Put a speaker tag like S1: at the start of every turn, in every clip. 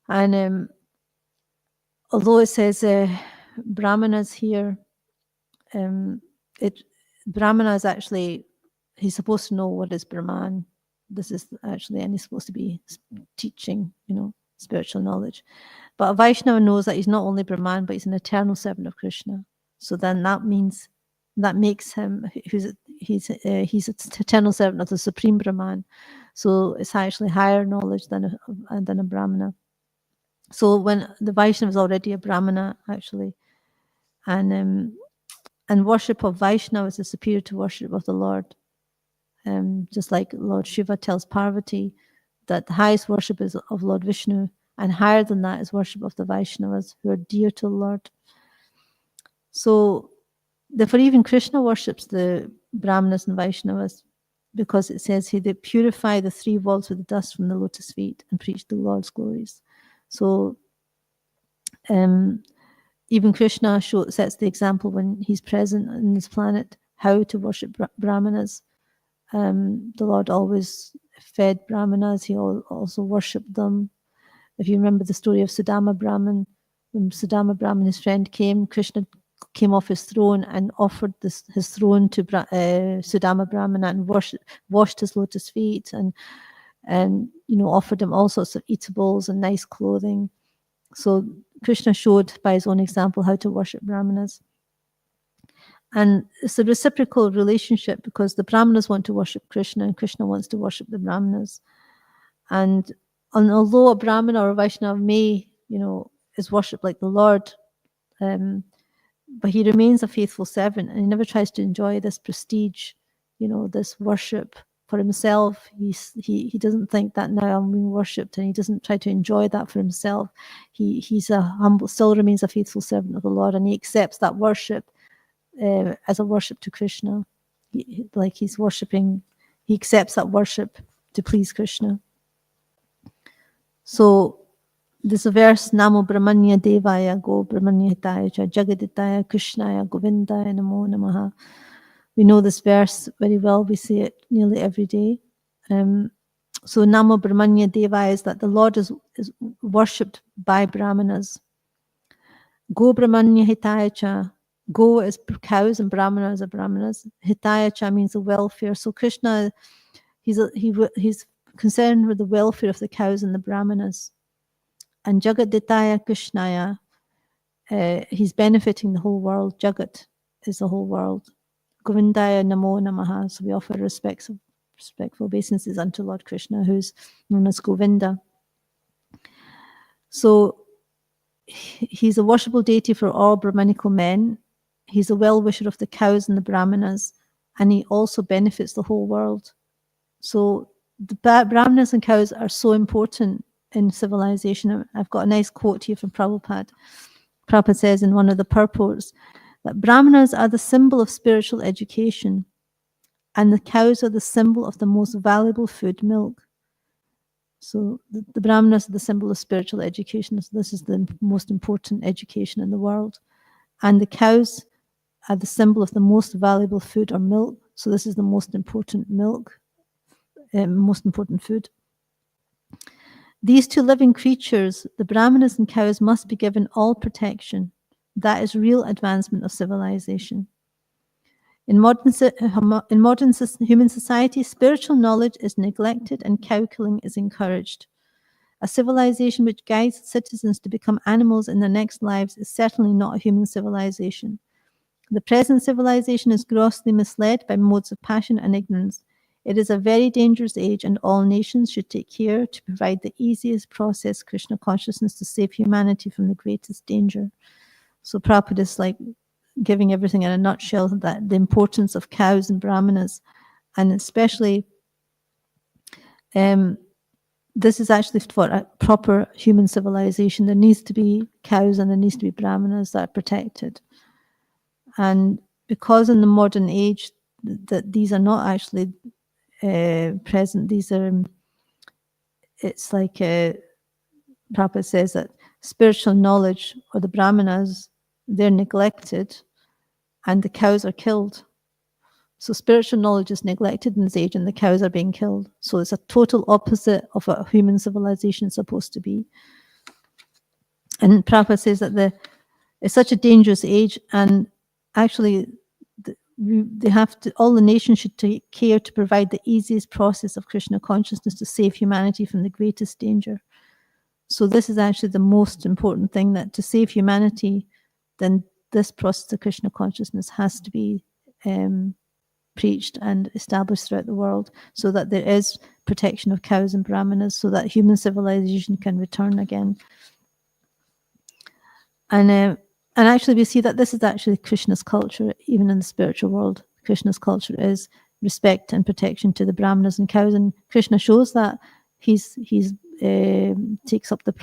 S1: And although it says Brahmanas here, Brahmana is actually, he's supposed to know what is Brahman. This is actually, and he's supposed to be teaching, spiritual knowledge. But a Vaishnava knows that he's not only Brahman, but he's an eternal servant of Krishna. So then that makes him, he's an eternal servant of the Supreme Brahman. So it's actually higher knowledge than a Brahmana. So when the Vaishnava is already a Brahmana, actually, and worship of Vaishnavas is superior to worship of the Lord. Just like Lord Shiva tells Parvati that the highest worship is of Lord Vishnu, and higher than that is worship of the Vaishnavas who are dear to the Lord. So therefore even Krishna worships the Brahmanas and Vaishnavas, because it says they purify the three worlds with the dust from the lotus feet and preach the Lord's glories. So even Krishna sets the example when he's present in this planet, how to worship Brahmanas. The Lord always fed Brahmanas. He also worshipped them. If you remember the story of Sudama Brahman, when Sudama Brahman, his friend, came, Krishna came off his throne and offered his throne to Sudama Brahman and washed his lotus feet and offered him all sorts of eatables and nice clothing. So Krishna showed by his own example how to worship Brahmanas. And it's a reciprocal relationship, because the Brahmanas want to worship Krishna and Krishna wants to worship the Brahmanas. And although a Brahmana or a Vaishnava may, is worshipped like the Lord, but he remains a faithful servant, and he never tries to enjoy this prestige, this worship for himself. He doesn't think that now I'm being worshipped, and he doesn't try to enjoy that for himself. He's a humble, still remains a faithful servant of the Lord, and he accepts that worship as a worship to Krishna. He's worshipping, he accepts that worship to please Krishna. So there's a verse, Namo Brahmanya Devaya Go Brahmanya Hitaya Cha Jagaditaya Krishnaya Govindaya Namo Namaha. We know this verse very well. We say it nearly every day. So Namo Brahmanya Devaya is that the Lord is worshipped by Brahmanas. Go Brahmanya Hitaya Cha. Go is cows and Brahmanas are Brahmanas. Hitaya Cha means the welfare. So Krishna, he's concerned with the welfare of the cows and the Brahmanas. And Jagaditaya Krishnaya, he's benefiting the whole world. Jagat is the whole world. Govindaya Namo Namaha. So we offer respectful obeisances unto Lord Krishna, who's known as Govinda. So he's a worshipable deity for all Brahmanical men. He's a well-wisher of the cows and the Brahmanas, and he also benefits the whole world. So the Brahmanas and cows are so important in civilization. I've got a nice quote here from Prabhupada. Prabhupada says in one of the purports that Brahmanas are the symbol of spiritual education, and the cows are the symbol of the most valuable food, milk. So the Brahmanas are the symbol of spiritual education. So this is the most important education in the world. And the cows are the symbol of the most valuable food, or milk. So this is the most important milk, most important food. These two living creatures, the Brahmanas and cows, must be given all protection. That is real advancement of civilization. In modern human society, spiritual knowledge is neglected and cow killing is encouraged. A civilization which guides citizens to become animals in their next lives is certainly not a human civilization. The present civilization is grossly misled by modes of passion and ignorance. It is a very dangerous age, and all nations should take care to provide the easiest process Krishna consciousness to save humanity from the greatest danger. So Prabhupada is like giving everything in a nutshell, that the importance of cows and Brahmanas, and especially this is actually for a proper human civilization. There needs to be cows and there needs to be Brahmanas that are protected. And because in the modern age that these are not actually present, these are, it's like Prabhupada says that spiritual knowledge, or the Brahmanas, they're neglected and the cows are killed. So spiritual knowledge is neglected in this age and the cows are being killed. So it's a total opposite of what a human civilization is supposed to be. And Prabhupada says that it's such a dangerous age, and actually they have to, all the nations should take care to provide the easiest process of Krishna consciousness to save humanity from the greatest danger. So this is actually the most important thing, that to save humanity, then this process of Krishna consciousness has to be preached and established throughout the world, so that there is protection of cows and brahmanas, so that human civilization can return again. And actually we see that this is actually Krishna's culture, even in the spiritual world. Krishna's culture is respect and protection to the brahmanas and cows, and Krishna shows that. He's takes up the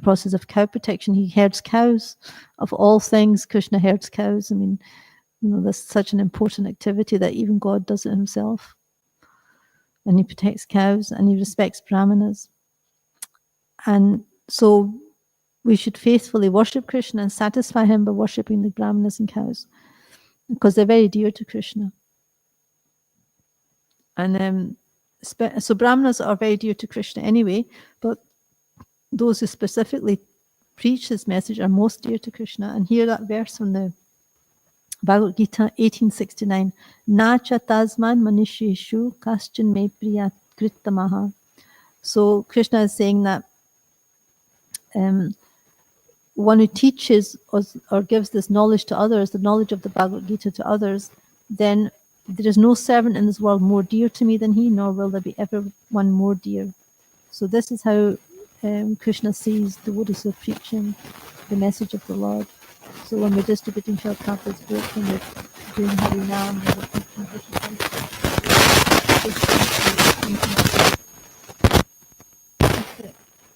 S1: process of cow protection. He herds cows. Of all things, Krishna herds cows. I mean, that's such an important activity that even God does it himself. And he protects cows, and he respects brahmanas. And so we should faithfully worship Krishna and satisfy him by worshipping the brahmanas and cows, because they're very dear to Krishna. And so brahmanas are very dear to Krishna anyway, but those who specifically preach this message are most dear to Krishna. And hear that verse from the Bhagavad Gita 1869. Nacha tasman manisheshu kaschan me priya krittamaha. So Krishna is saying that one who teaches or gives this knowledge to others, the knowledge of the Bhagavad Gita to others, then there is no servant in this world more dear to me than he, nor will there be ever one more dear. So this is how Krishna sees devotees who are preaching the message of the Lord. So when we're distributing Srila Prabhupada's book, when we're doing Harinam, when we're preaching Krishna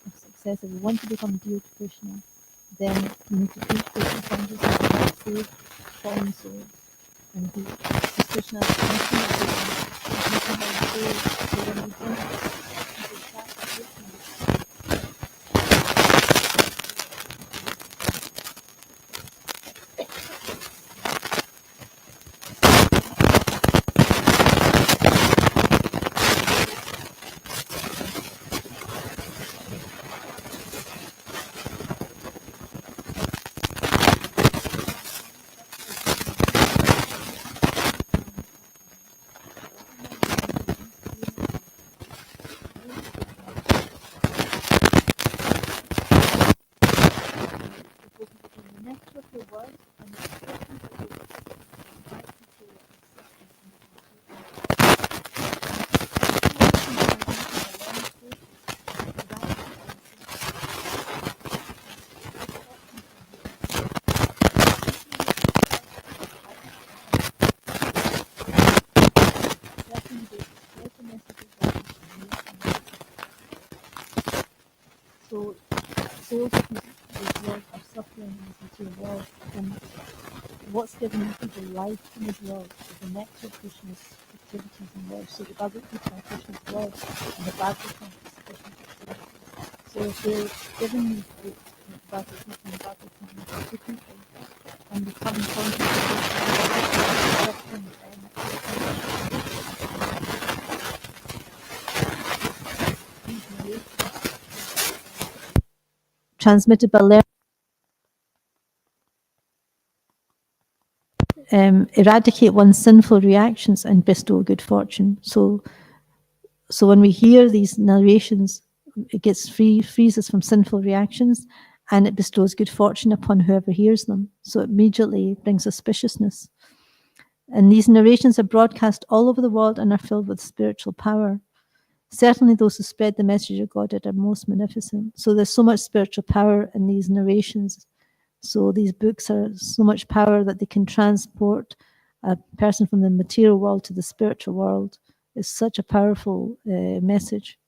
S1: of success, if we want to become dear to Krishna, then we need to preach Krishna consciousness and save fallen souls. And Krishna is nothing that we can so when we don't So souls of this world are suffering in this material world, and what's giving people life in this world is the nectar of Krishna's activities and words. So the Bhagavad Gita is Krishna's words, and the Bhagavatam is Krishna's activities. So if they're giving the Bhagavad Gita and the Bhagavatam to people and becoming conscious of suffering, transmitted by learning, eradicate one's sinful reactions and bestow good fortune. So when we hear these narrations, it gets frees us from sinful reactions, and it bestows good fortune upon whoever hears them. So it immediately brings auspiciousness. And these narrations are broadcast all over the world and are filled with spiritual power. Certainly those who spread the message of God are most magnificent. So there's so much spiritual power in these narrations. So these books are so much power that they can transport a person from the material world to the spiritual world. It's such a powerful message.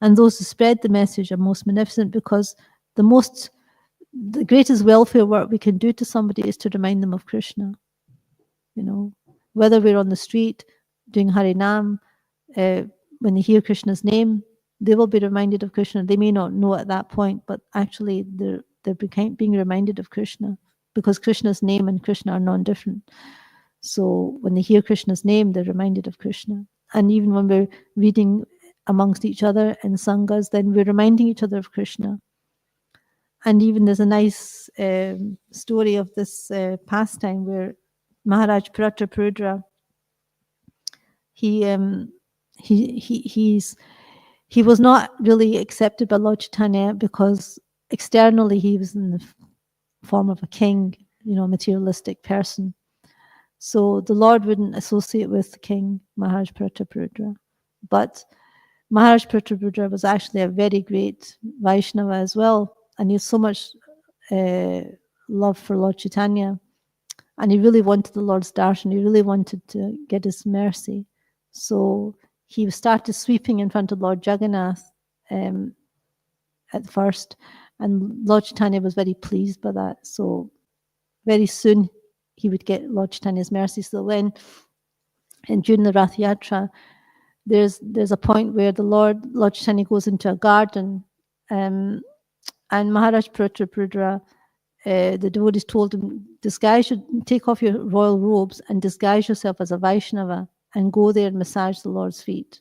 S1: And those who spread the message are most magnificent, because the greatest welfare work we can do to somebody is to remind them of Krishna. Whether we're on the street doing Harinam, when they hear Krishna's name, they will be reminded of Krishna. They may not know at that point, but actually they're being reminded of Krishna, because Krishna's name and Krishna are non-different. So when they hear Krishna's name, they're reminded of Krishna. And even when we're reading amongst each other in sanghas, then we're reminding each other of Krishna. And even there's a nice story of this pastime where Maharaj Prataprudra, he was not really accepted by Lord Chaitanya because externally he was in the form of a king, materialistic person. So the Lord wouldn't associate with the king, Maharaj Prataprudra. But Maharaj Prataprudra was actually a very great Vaishnava as well. And he had so much love for Lord Chaitanya. And he really wanted the Lord's darshan. He really wanted to get his mercy. So he started sweeping in front of Lord Jagannath at first. And Lord Chaitanya was very pleased by that. So very soon he would get Lord Chaitanya's mercy. So and during the Rath Yatra, there's a point where Lord Chaitanya goes into a garden, and Maharaj Prataprudra, the devotees told him, take off your royal robes and disguise yourself as a Vaishnava and go there and massage the Lord's feet.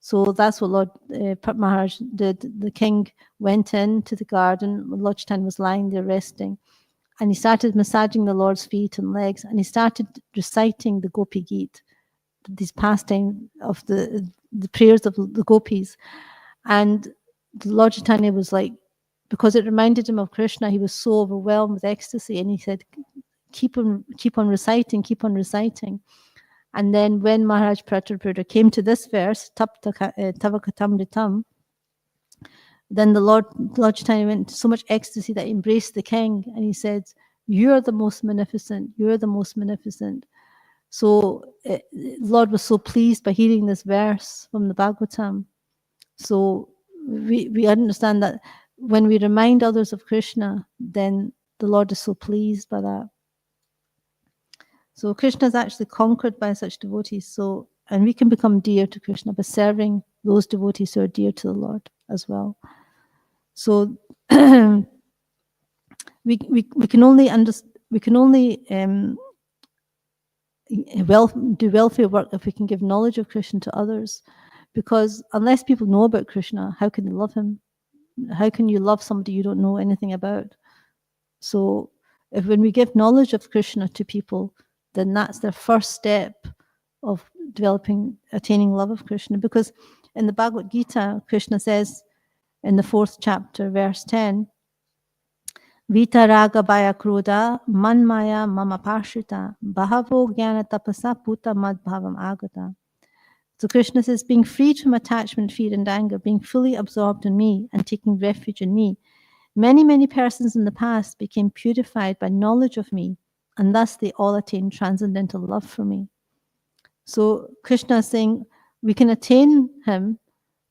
S1: So that's what Lord Maharaj did. The king went into the garden. Lord Chaitanya was lying there resting. And he started massaging the Lord's feet and legs. And he started reciting the Gopi Geet, these pastime of the prayers of the gopis. And the Lord Chaitanya was like, because it reminded him of Krishna, he was so overwhelmed with ecstasy. And he said, keep on reciting, keep on reciting. And then when Maharaj Prataprudra came to this verse, Tavakatamritam, then the Lord Chaitanya went into so much ecstasy that he embraced the king. And he said, you're the most magnificent. You're the most magnificent. So the Lord was so pleased by hearing this verse from the Bhagavatam. So we understand that when we remind others of Krishna, then the Lord is so pleased by that. So Krishna is actually conquered by such devotees. And we can become dear to Krishna by serving those devotees who are dear to the Lord as well. So we can only do welfare work if we can give knowledge of Krishna to others, because unless people know about Krishna, how can they love him? How can you love somebody you don't know anything about? So when we give knowledge of Krishna to people, then that's their first step of attaining love of Krishna. Because in the Bhagavad Gita, Krishna says in the 4th chapter, verse 10, Vita raga bhaya krodha manmaya mama pashrita bahavo jnana tapasa puta madbhavam agata. So Krishna says, being freed from attachment, fear, and anger, being fully absorbed in me and taking refuge in me, many, many persons in the past became purified by knowledge of me, and thus they all attained transcendental love for me. So Krishna is saying, we can attain him,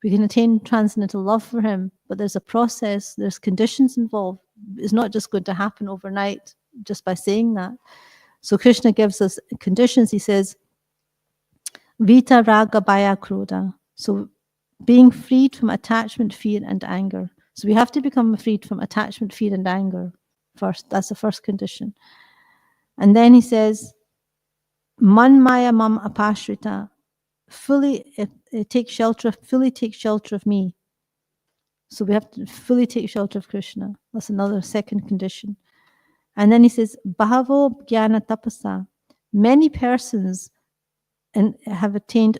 S1: we can attain transcendental love for him, but there's a process, there's conditions involved. It's not just going to happen overnight just by saying that. So Krishna gives us conditions. He says, Vita raga bhaya krodha. So being freed from attachment, fear, and anger. So we have to become freed from attachment, fear, and anger first. That's the first condition. And then he says, Man maya mam apashrita. Fully take shelter of me. So we have to fully take shelter of Krishna. That's another second condition. And then he says, Bahavo jnana tapasa. Many persons have attained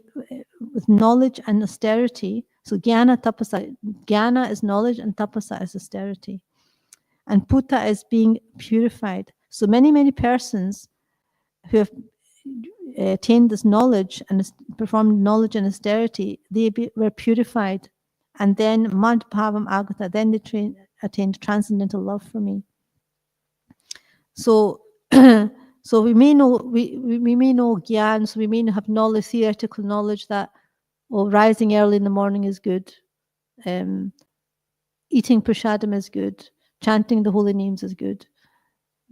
S1: with knowledge and austerity. So jnana tapasa. Jnana is knowledge and tapasa is austerity. And puta is being purified. So many, many persons who have attained this knowledge and performed knowledge and austerity, they were purified. And then madbhavam agata, then they attained transcendental love for me. So so we may know we may know gyan, so we may have knowledge, theoretical knowledge that rising early in the morning is good, eating prasadam is good, chanting the holy names is good.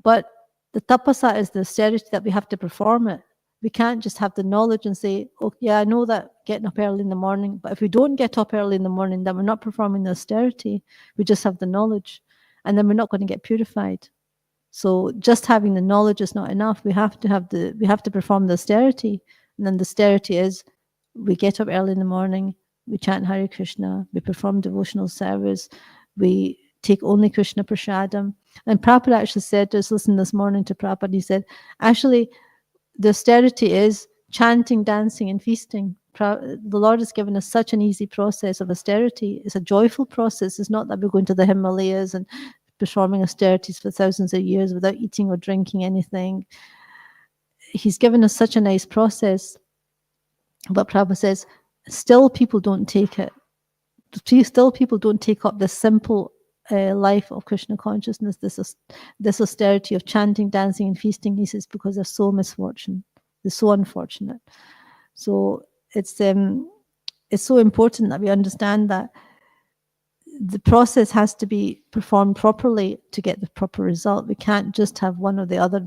S1: But the tapasa is the austerity that we have to perform it. We can't just have the knowledge and say, oh yeah, I know that getting up early in the morning, but if we don't get up early in the morning, then we're not performing the austerity. We just have the knowledge, and then we're not going to get purified. So just having the knowledge is not enough. We have to perform the austerity, and then the austerity is we get up early in the morning, we chant Hare Krishna, we perform devotional service, we take only Krishna Prasadam. And Prabhupada actually said, I was listening this morning to Prabhupada, he said, actually, the austerity is chanting, dancing, and feasting. The Lord has given us such an easy process of austerity. It's a joyful process. It's not that we're going to the Himalayas and performing austerities for thousands of years without eating or drinking anything. He's given us such a nice process. But Prabhupada says, still people don't take it. Still people don't take up this simple life of Krishna consciousness, this austerity of chanting, dancing, and feasting. He says, because they're so misfortunate. They're so unfortunate. So it's so important that we understand that the process has to be performed properly to get the proper result. We can't just have one or the other.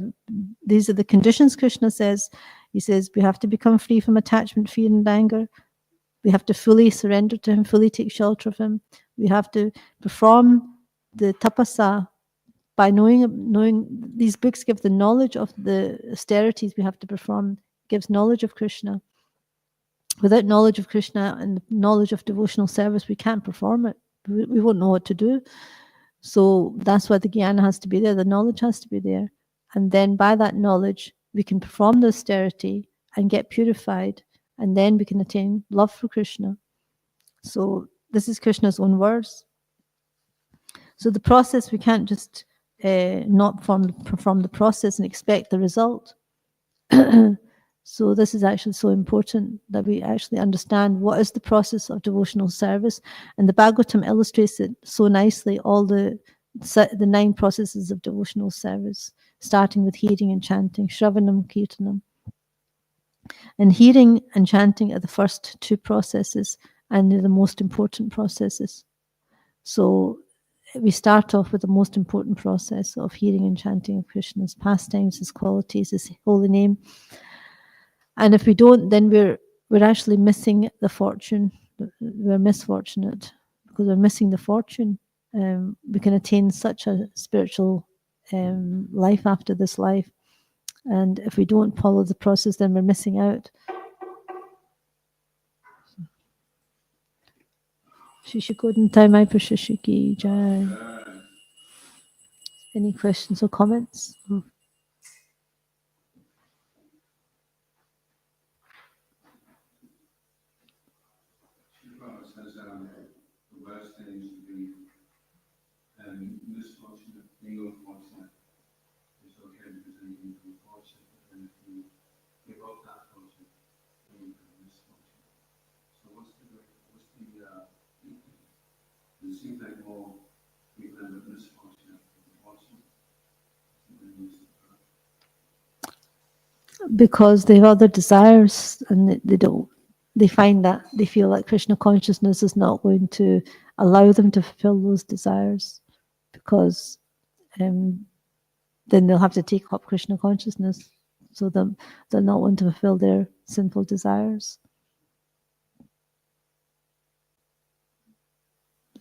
S1: These are the conditions Krishna says. He says we have to become free from attachment, fear, and anger. We have to fully surrender to him, fully take shelter of him. We have to perform the tapasa by knowing these books give the knowledge of the austerities we have to perform, gives knowledge of Krishna. Without knowledge of Krishna and knowledge of devotional service, we can't perform it. We won't know what to do. So that's why the jnana has to be there, the knowledge has to be there. And then by that knowledge, we can perform the austerity and get purified, and then we can attain love for Krishna. So this is Krishna's own words. So the process, we can't just not perform the process and expect the result. So this is actually so important that we actually understand what is the process of devotional service. And the Bhagavatam illustrates it so nicely, all the 9 processes of devotional service, starting with hearing and chanting, Shravanam, Kirtanam. And hearing and chanting are the first 2 processes, and they're the most important processes. So we start off with the most important process of hearing and chanting of Krishna's pastimes, his qualities, his holy name. And if we don't, then we're actually missing the fortune. We're misfortunate because we're missing the fortune. We can attain such a spiritual life after this life. And if we don't follow the process, then we're missing out. Shishikodantai Mai Prashashiki Jai. Any questions or comments?
S2: Says the worst thing is to be misfortunate, being unfortunate. It's okay because then you can be fortunate, but then if you give up that fortune, then you can be misfortunate. So what's the it seems like more people end up misfortunate than fortunate.
S1: Because they have other desires, and they find that they feel like Krishna consciousness is not going to allow them to fulfill those desires, because then they'll have to take up Krishna consciousness, so they'll not want to fulfill their sinful desires.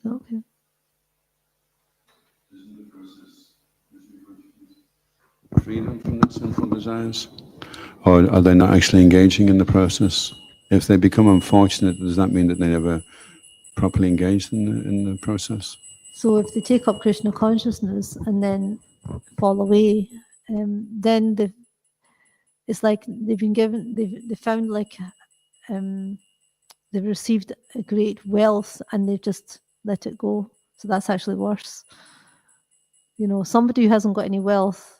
S1: Okay.
S2: Freedom from the sinful desires? Or are they not actually engaging in the process? If they become unfortunate, does that mean that they never properly engaged in the process?
S1: So if they take up Krishna consciousness and then fall away, then it's like they found like they've received a great wealth and they've just let it go. So that's actually worse. Somebody who hasn't got any wealth,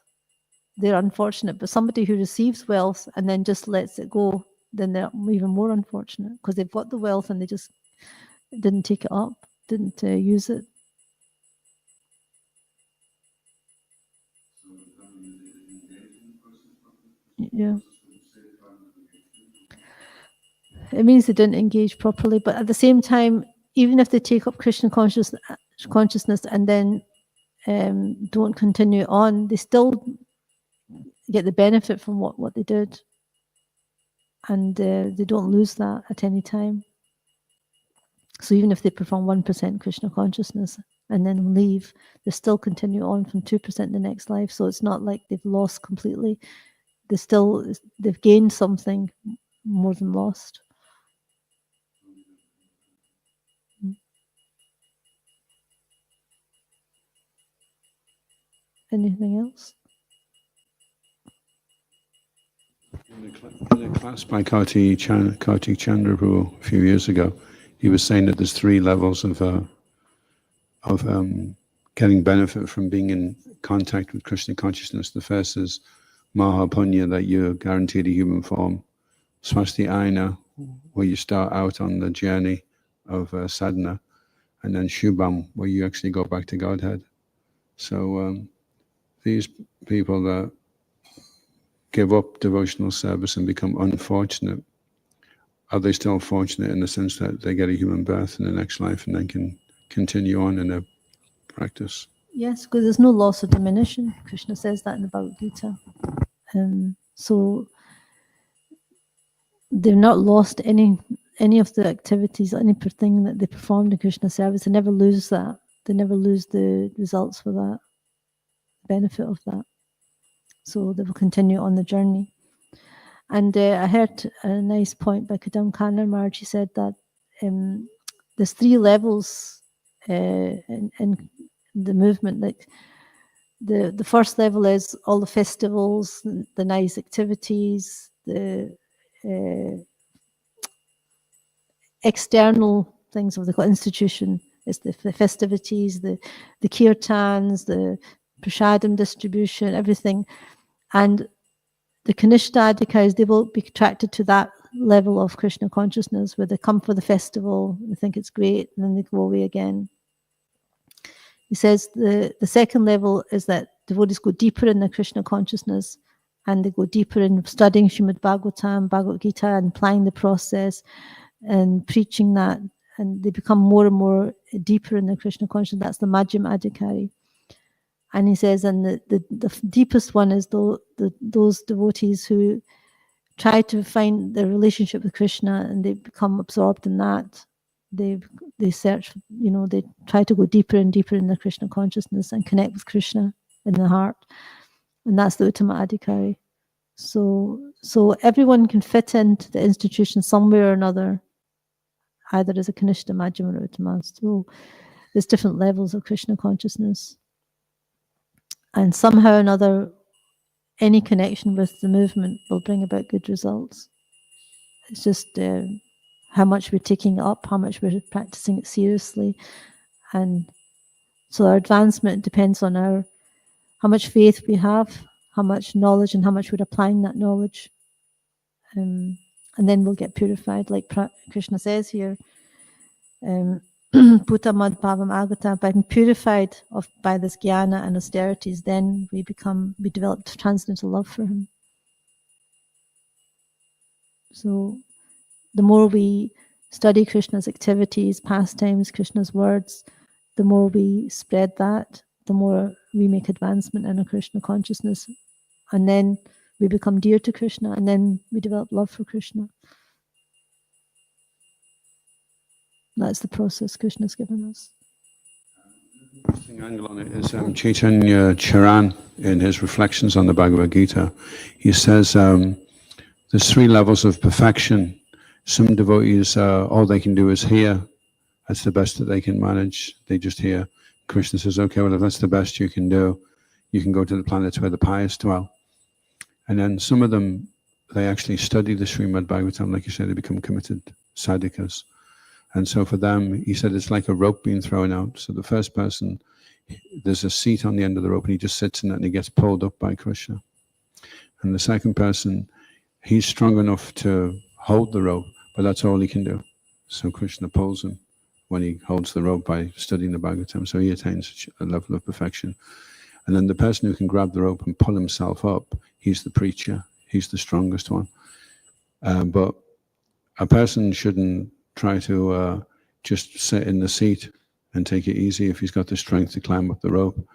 S1: they're unfortunate, but somebody who receives wealth and then just lets it go, then they're even more unfortunate, because they've got the wealth and they just didn't take it up, didn't use it. Yeah. It means they didn't engage properly, but at the same time, even if they take up Krishna consciousness and then don't continue on, they still get the benefit from what they did, and they don't lose that at any time. So even if they perform 1% Krishna consciousness and then leave, they still continue on from 2% the next life. So it's not like they've lost completely. They've gained something more than lost. Anything else?
S2: In a class by Kartik Chandra Prabhu a few years ago, he was saying that there's 3 levels of getting benefit from being in contact with Krishna consciousness. The first is Mahapunya, that you're guaranteed a human form. Swasti Aina, where you start out on the journey of sadhana. And then Shubham, where you actually go back to Godhead. So these people that give up devotional service and become unfortunate, are they still fortunate in the sense that they get a human birth in the next life and then can continue on in their practice?
S1: Yes, because there's no loss or diminution. Krishna says that in the Bhagavad Gita. So they've not lost any of the activities, any thing that they performed in Krishna service. They never lose that. They never lose the results for that, benefit of that. So they will continue on the journey. And I heard a nice point by Kadam Kannar Maharaj. He said that there's 3 levels in the movement. Like the first level is all the festivals, the nice activities, the external things of the institution. Is the festivities, the kirtans, the prasadam distribution, everything. And the Kanishta they will be attracted to that level of Krishna consciousness where they come for the festival, they think it's great, and then they go away again. He says the second level is that devotees go deeper in the Krishna consciousness and they go deeper in studying Srimad Bhagavatam, Bhagavad Gita, and applying the process and preaching that, and they become more and more deeper in the Krishna consciousness. That's the Majjhim Adhikari. And he says, and the deepest one is those devotees who try to find their relationship with Krishna and they become absorbed in that. They search, they try to go deeper and deeper in the Krishna consciousness and connect with Krishna in the heart. And that's the Uttama Adhikari. So everyone can fit into the institution somewhere or another, either as a Kanishta, Majjhima, or Uttama. So there's different levels of Krishna consciousness. And somehow or another, any connection with the movement will bring about good results. It's just how much we're taking it up, how much we're practicing it seriously. And so our advancement depends on how much faith we have, how much knowledge, and how much we're applying that knowledge. And then we'll get purified, like Krishna says here. Bhuta mad bhavam agata, by being purified by this jnana and austerities, then we develop transcendental love for him. So the more we study Krishna's activities, pastimes, Krishna's words, the more we spread that, the more we make advancement in our Krishna consciousness. And then we become dear to Krishna, and then we develop love for Krishna. That's the process Krishna's given us.
S2: Interesting angle on it is Chaitanya Charan, in his reflections on the Bhagavad Gita, he says there's 3 levels of perfection. Some devotees, all they can do is hear. That's the best that they can manage. They just hear. Krishna says, okay, well, if that's the best you can do, you can go to the planets where the pious dwell. And then some of them, they actually study the Srimad Bhagavatam, like you said, they become committed sadhakas. And so for them, he said, it's like a rope being thrown out. So the first person, there's a seat on the end of the rope, and he just sits in it, and he gets pulled up by Krishna. And the second person, he's strong enough to hold the rope, but that's all he can do. So Krishna pulls him when he holds the rope by studying the Bhagavatam. So he attains a level of perfection. And then the person who can grab the rope and pull himself up, he's the preacher. He's the strongest one. But a person shouldn't try to just sit in the seat and take it easy if he's got the strength to climb up the rope.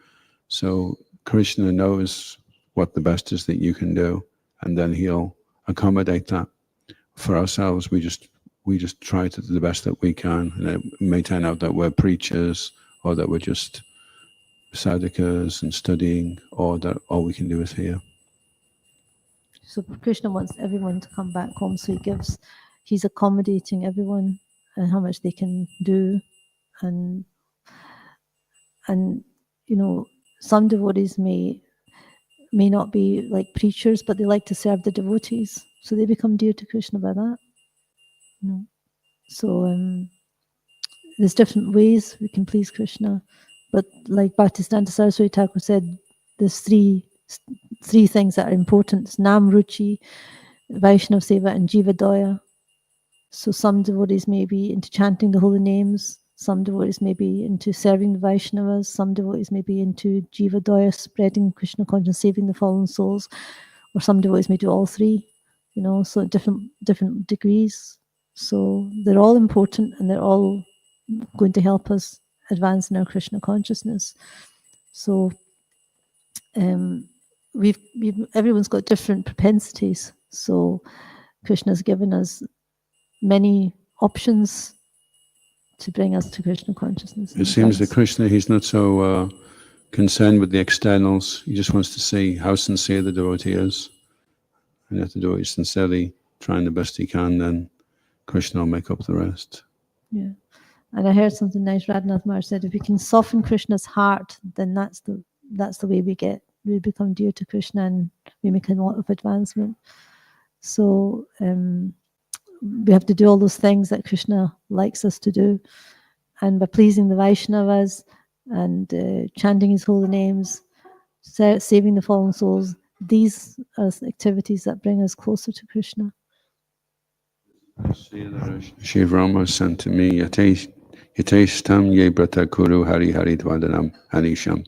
S2: So Krishna knows what the best is that you can do, and then he'll accommodate that. For ourselves, we just try to do the best that we can, and it may turn out that we're preachers, or that we're just sadhakas and studying, or that all we can do is hear.
S1: So Krishna wants everyone to come back home, so he's accommodating everyone and how much they can do, and some devotees may not be like preachers, but they like to serve the devotees, so they become dear to Krishna by that. You know? So there's different ways we can please Krishna, but like Bhaktisiddhanta Saraswati Thakur said, there's three things that are important: it's Nam Ruchi, Vaishnav Seva, and Jiva Daya. So some devotees may be into chanting the holy names, some devotees may be into serving the Vaishnavas, some devotees may be into Jiva Daya, spreading Krishna consciousness, saving the fallen souls, or some devotees may do all three, you know, so different degrees. So they're all important and they're all going to help us advance in our Krishna consciousness. So everyone's got different propensities. So Krishna's given us many options to bring us to Krishna consciousness.
S2: It seems that Krishna, he's not so concerned with the externals. He just wants to see how sincere the devotee is. And if the devotee is sincerely trying the best he can, then Krishna will make up the rest.
S1: Yeah. And I heard something nice. Radhanath Maharaj said, if we can soften Krishna's heart, then that's the way we become dear to Krishna, and we make a lot of advancement. So we have to do all those things that Krishna likes us to do, and by pleasing the Vaishnavas and chanting his holy names, saving the fallen souls, these are activities that bring us closer to Krishna.
S2: Shiv Rama sent to me, Yateshtam ye brata kuru hari hari dvadanam anisham.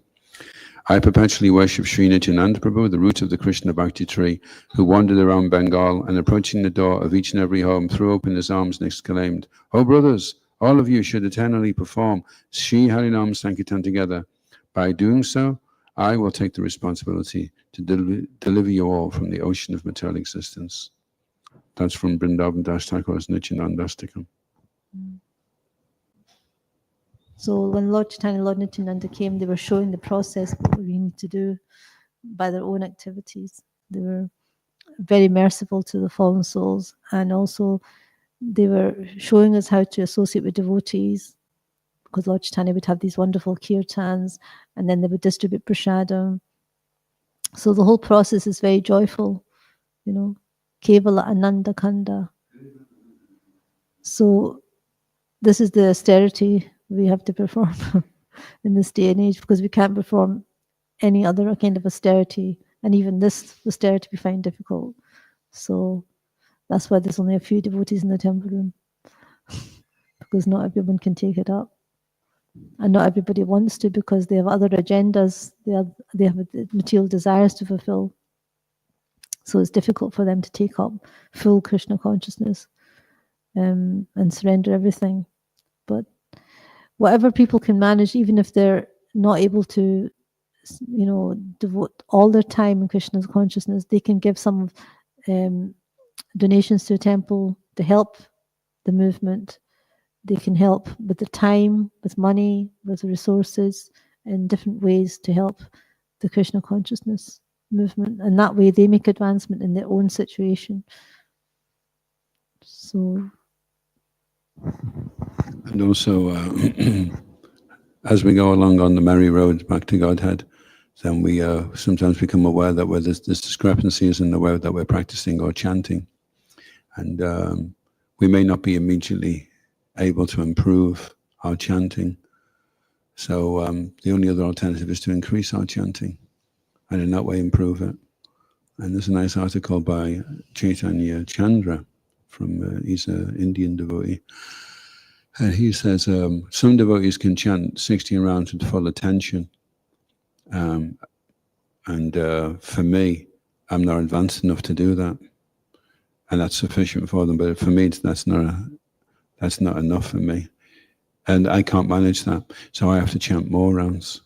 S2: I perpetually worship Sri Nityananda Prabhu, the root of the Krishna Bhakti tree, who wandered around Bengal and approaching the door of each and every home, threw open his arms and exclaimed, "Oh brothers, all of you should eternally perform Sri Harinam Sankirtan together. By doing so, I will take the responsibility to deliver you all from the ocean of material existence." That's from Vrindavan Das Thakur's Nityanandastikam.
S1: So when Lord Chaitanya and Lord Nityananda came, they were showing the process what we need to do by their own activities. They were very merciful to the fallen souls, and also they were showing us how to associate with devotees, because Lord Chaitanya would have these wonderful kirtans, and then they would distribute prasadam. So the whole process is very joyful, you know, Kevala Ananda Kanda. So this is the austerity we have to perform in this day and age, because we can't perform any other kind of austerity, and even this austerity we find difficult. So that's why there's only a few devotees in the temple room, because not everyone can take it up, and not everybody wants to, because they have other agendas, they have material desires to fulfill. So it's difficult for them to take up full Krishna consciousness and surrender everything. But whatever people can manage, even if they're not able to, you know, devote all their time in Krishna's consciousness, they can give some donations to a temple to help the movement. They can help with the time, with money, with resources, in different ways to help the Krishna consciousness movement, and that way they make advancement in their own situation. So,
S2: and also as we go along on the merry road back to Godhead, then we sometimes become aware that where there's discrepancies in the way that we're practicing or chanting, and we may not be immediately able to improve our chanting. So the only other alternative is to increase our chanting, and in that way improve it. And there's a nice article by Chaitanya Chandra from, he's an Indian devotee. And he says, some devotees can chant 16 rounds with full attention. And for me, I'm not advanced enough to do that. And that's sufficient for them. But for me, that's not enough for me. And I can't manage that. So I have to chant more rounds.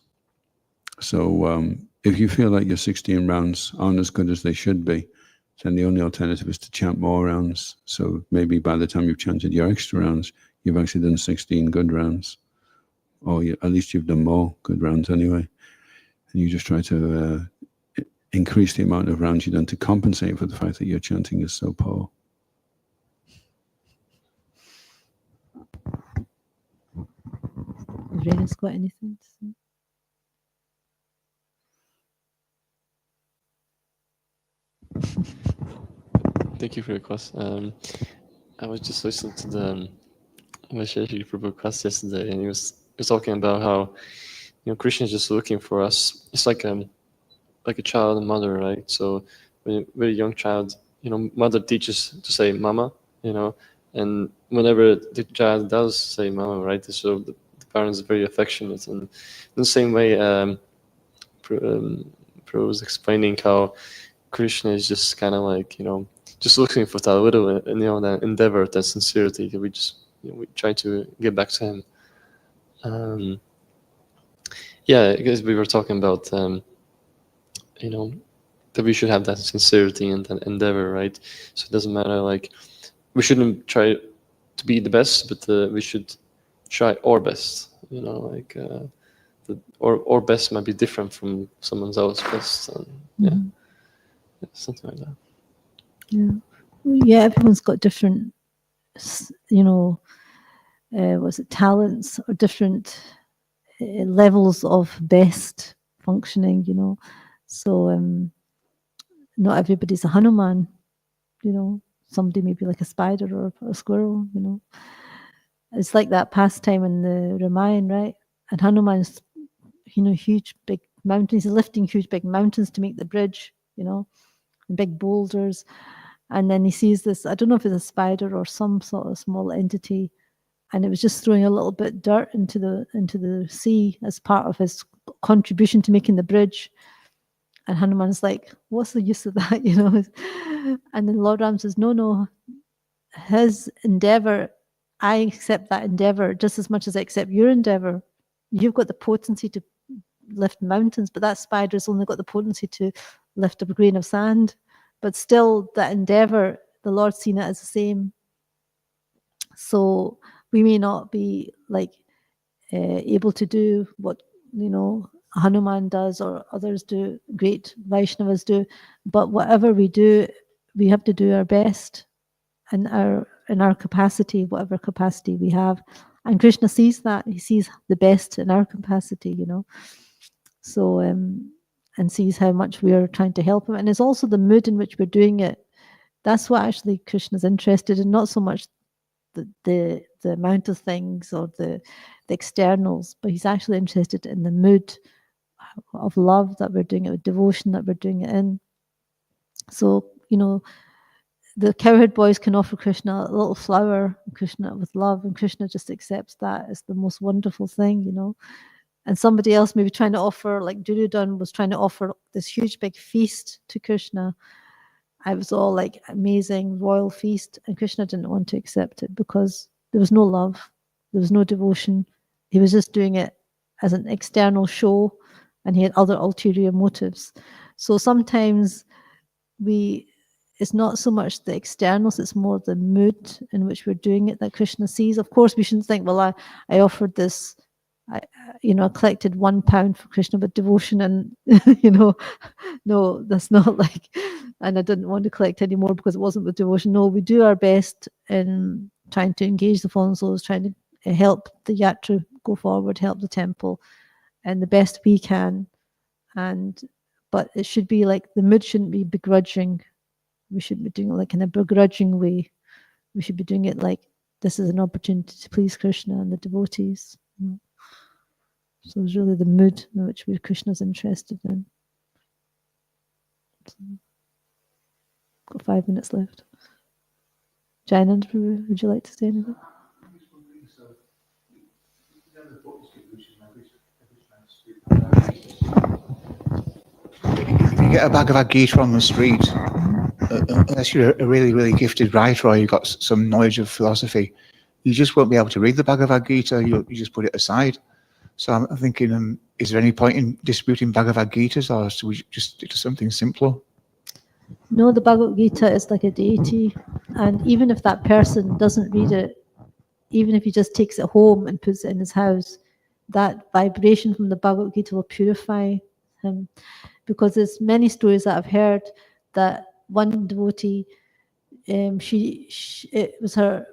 S2: So if you feel like your 16 rounds aren't as good as they should be, then the only alternative is to chant more rounds. So maybe by the time you've chanted your extra rounds, you've actually done 16 good rounds. Or at least you've done more good rounds anyway. And you just try to increase the amount of rounds you've done to compensate for the fact that your chanting is so poor.
S1: Has Rena's got anything to say?
S3: Thank you for your class. I was just listening to the Vaisheshika Prabhu class yesterday, and he was talking about how Krishna is just looking for us. It's like a child and mother, right? So when you're a young child, mother teaches to say mama, and whenever the child does say mama, right? So the parents are very affectionate, and in the same way, Prabhu was explaining how Krishna is just kind of like, just looking for that little, that endeavor, that sincerity. We just, we try to get back to him. Yeah, because we were talking about, that we should have that sincerity and that endeavor, right? So it doesn't matter, like, we shouldn't try to be the best, but we should try our best, like, our best might be different from someone else's best. And, yeah, something like that.
S1: Yeah, everyone's got different, talents or different levels of best functioning, So not everybody's a Hanuman, Somebody may be like a spider or a squirrel, It's like that pastime in the Ramayana, right? And Hanuman's, huge big mountains. He's lifting huge big mountains to make the bridge, and big boulders. And then he sees this, I don't know if it's a spider or some sort of small entity, and it was just throwing a little bit dirt into the sea as part of his contribution to making the bridge. And Hanuman's like, what's the use of that, And then Lord Ram says, no, his endeavor, I accept that endeavor just as much as I accept your endeavor. You've got the potency to lift mountains, but that spider's only got the potency to lift a grain of sand. But still, that endeavor, the Lord's seen it as the same. So we may not be like able to do what Hanuman does or others do, great Vaishnavas do, but whatever we do, we have to do our best in our capacity, whatever capacity we have. And Krishna sees that. He sees the best in our capacity, So and sees how much we are trying to help him. And it's also the mood in which we're doing it. That's what actually Krishna's interested in, not so much the amount of things or the externals, but he's actually interested in the mood of love that we're doing it with, devotion that we're doing it in. So, the cowherd boys can offer Krishna a little flower, Krishna with love, and Krishna just accepts that as the most wonderful thing, And somebody else maybe trying to offer, like Duryodhana was trying to offer this huge big feast to Krishna. I was all like amazing royal feast, and Krishna didn't want to accept it because there was no love, there was no devotion. He was just doing it as an external show, and he had other ulterior motives. So sometimes it's not so much the externals, it's more the mood in which we're doing it that Krishna sees. Of course, we shouldn't think, well, I offered this, I collected £1 for Krishna with devotion, and no, that's not like, and I didn't want to collect any more because it wasn't with devotion. No, we do our best in trying to engage the fallen souls, trying to help the yatra go forward, help the temple, and the best we can. But it should be like, the mood shouldn't be begrudging. We shouldn't be doing it like in a begrudging way. We should be doing it like, this is an opportunity to please Krishna and the devotees. So it's really the mood in which Krishna's interested in. So, got 5 minutes left. Jayanand, would you like to say anything?
S4: If you get a Bhagavad Gita on the street, unless you're a really, really gifted writer or you've got some knowledge of philosophy, you just won't be able to read the Bhagavad Gita. You just put it aside. So I'm thinking, is there any point in distributing Bhagavad Gitas, or should we just stick to something simpler?
S1: No, the Bhagavad Gita is like a deity. And even if that person doesn't read it, even if he just takes it home and puts it in his house, that vibration from the Bhagavad Gita will purify him. Because there's many stories that I've heard that one devotee, it was her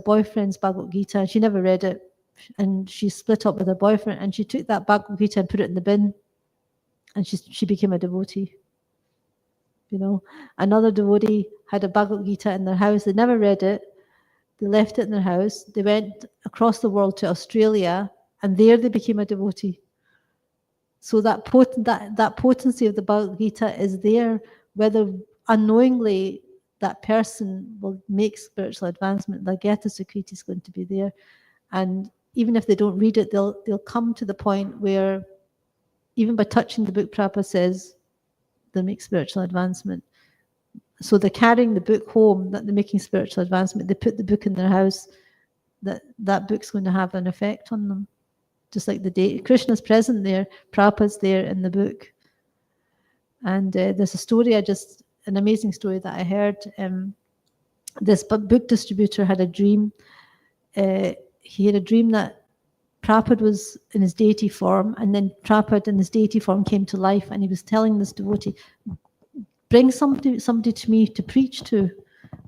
S1: boyfriend's Bhagavad Gita, and she never read it, and she split up with her boyfriend, and she took that Bhagavad Gita and put it in the bin, and she became a devotee you know. Another devotee had a Bhagavad Gita in their house. They never read it. They left it in their house. They went across the world to Australia, and there they became a devotee. So that potency of the Bhagavad Gita is there, whether unknowingly that person will make spiritual advancement. The Gita Sukriti is going to be there, and even if they don't read it, they'll come to the point where, even by touching the book, Prabhupada says, they'll make spiritual advancement. So they're carrying the book home, that they're making spiritual advancement. They put the book in their house, that book's going to have an effect on them. Just like the day Krishna's present there, Prabhupada's there in the book. And there's a story, an amazing story that I heard. This book distributor had a dream. He had a dream that Prabhupada was in his deity form, and then Prabhupada in his deity form came to life, and he was telling this devotee, bring somebody to me to preach to.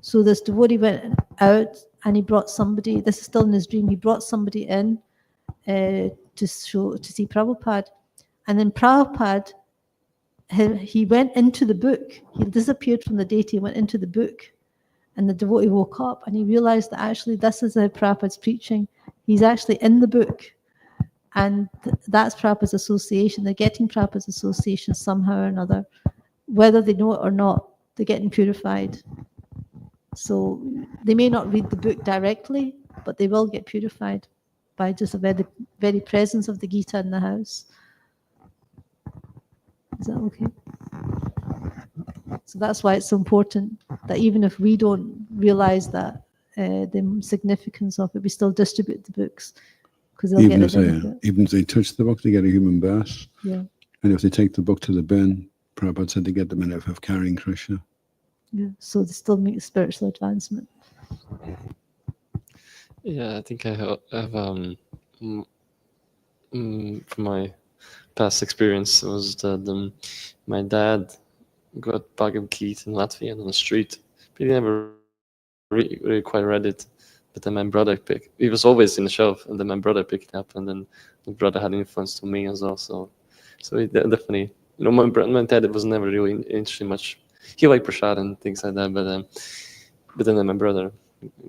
S1: So this devotee went out and he brought somebody, this is still in his dream, he brought somebody in to see Prabhupada. And then Prabhupada, he went into the book. He disappeared from the deity, went into the book. And the devotee woke up and he realized that actually this is how Prabhupada's preaching. He's actually in the book. And that's Prabhupada's association. They're getting Prabhupada's association somehow or another. Whether they know it or not, they're getting purified. So they may not read the book directly, but they will get purified by just the very presence of the Gita in the house. Is that okay? So that's why it's so important that even if we don't realize that the significance of it, we still distribute the books, because they'll
S2: Even
S1: get the benefit.
S2: even if they touch the book, they get a human birth.
S1: Yeah.
S2: And if they take the book to the bin, Prabhupada said they get the benefit of carrying Krishna.
S1: Yeah. So they still make spiritual advancement.
S3: Yeah, I think I have from my past experience was that my dad got Bhagavad Gita in Latvian on the street, but he never really quite read it. But then my brother it was always in the shelf, and then my brother picked it up, and then my brother had influence to me as well. So it definitely, my dad was never really interested much. He liked prasad and things like that, but then my brother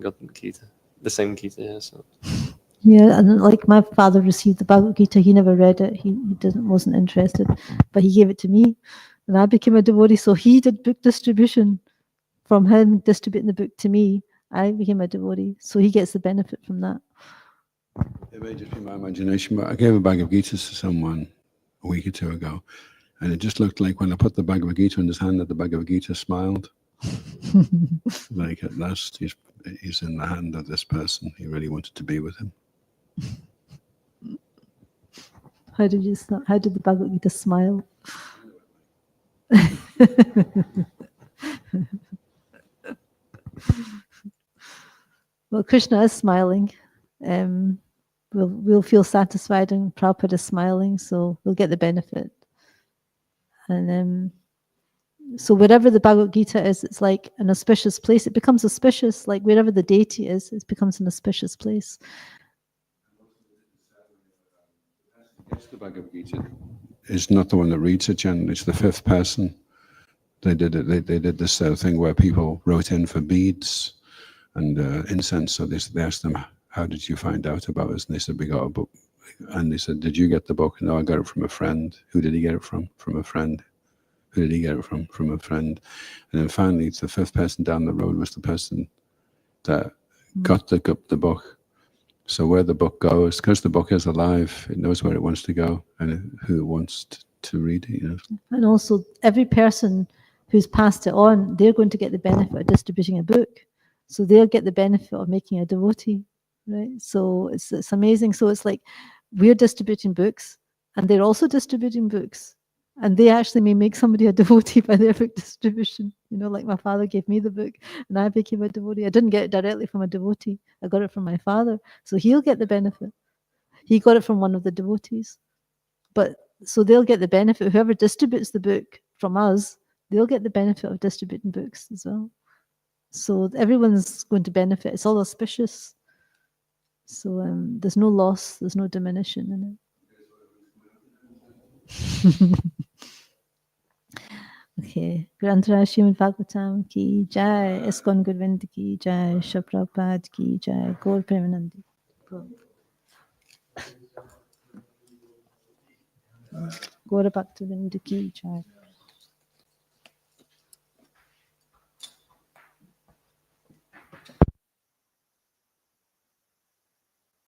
S3: got Gita, the same Gita, yeah. So.
S1: Yeah, and like my father received the Bhagavad Gita, he never read it. He wasn't interested, but he gave it to me, and I became a devotee. So he did book distribution. From him distributing the book to me, I became a devotee. So he gets the benefit from that.
S2: It may just be my imagination, but I gave a Bhagavad Gita to someone a week or two ago, and it just looked like when I put the Bhagavad Gita in his hand that the Bhagavad Gita smiled. Like at last he's in the hand of this person. He really wanted to be with him.
S1: How did the Bhagavad Gita smile? Well, Krishna is smiling. We'll feel satisfied, and Prabhupada is smiling, so we'll get the benefit. And so wherever the Bhagavad Gita is, it's like an auspicious place. It becomes auspicious, like wherever the deity is, it becomes an auspicious place.
S2: The Bhagavad Gita is not the one that reads it, Jen. It's the fifth person. They did it. They did this thing where people wrote in for beads and incense. So they asked them, "How did you find out about us?" And they said, "We got a book." And they said, "Did you get the book?" No, I got it from a friend. Who did he get it from? From a friend. Who did he get it from? From a friend. And then finally, the fifth person down the road was the person that got the book. So where the book goes, because the book is alive, it knows where it wants to go and who it wants to read it.
S1: And also, every person who's passed it on, they're going to get the benefit of distributing a book. So they'll get the benefit of making a devotee, right? So it's amazing. So it's like we're distributing books, and they're also distributing books. And they actually may make somebody a devotee by their book distribution. Like my father gave me the book and I became a devotee. I didn't get it directly from a devotee. I got it from my father. So he'll get the benefit. He got it from one of the devotees. But so they'll get the benefit. Whoever distributes the book from us, they'll get the benefit of distributing books as well. So everyone's going to benefit. It's all auspicious. So there's no loss. There's no diminution in it. Okay. Granthara Srimad Bhagavatam ki jai, ISKCON Govinda ki jai, Shri Prabhupada ki jai, Gaur Premanandi. Gaur Bhaktivinoda ki jai.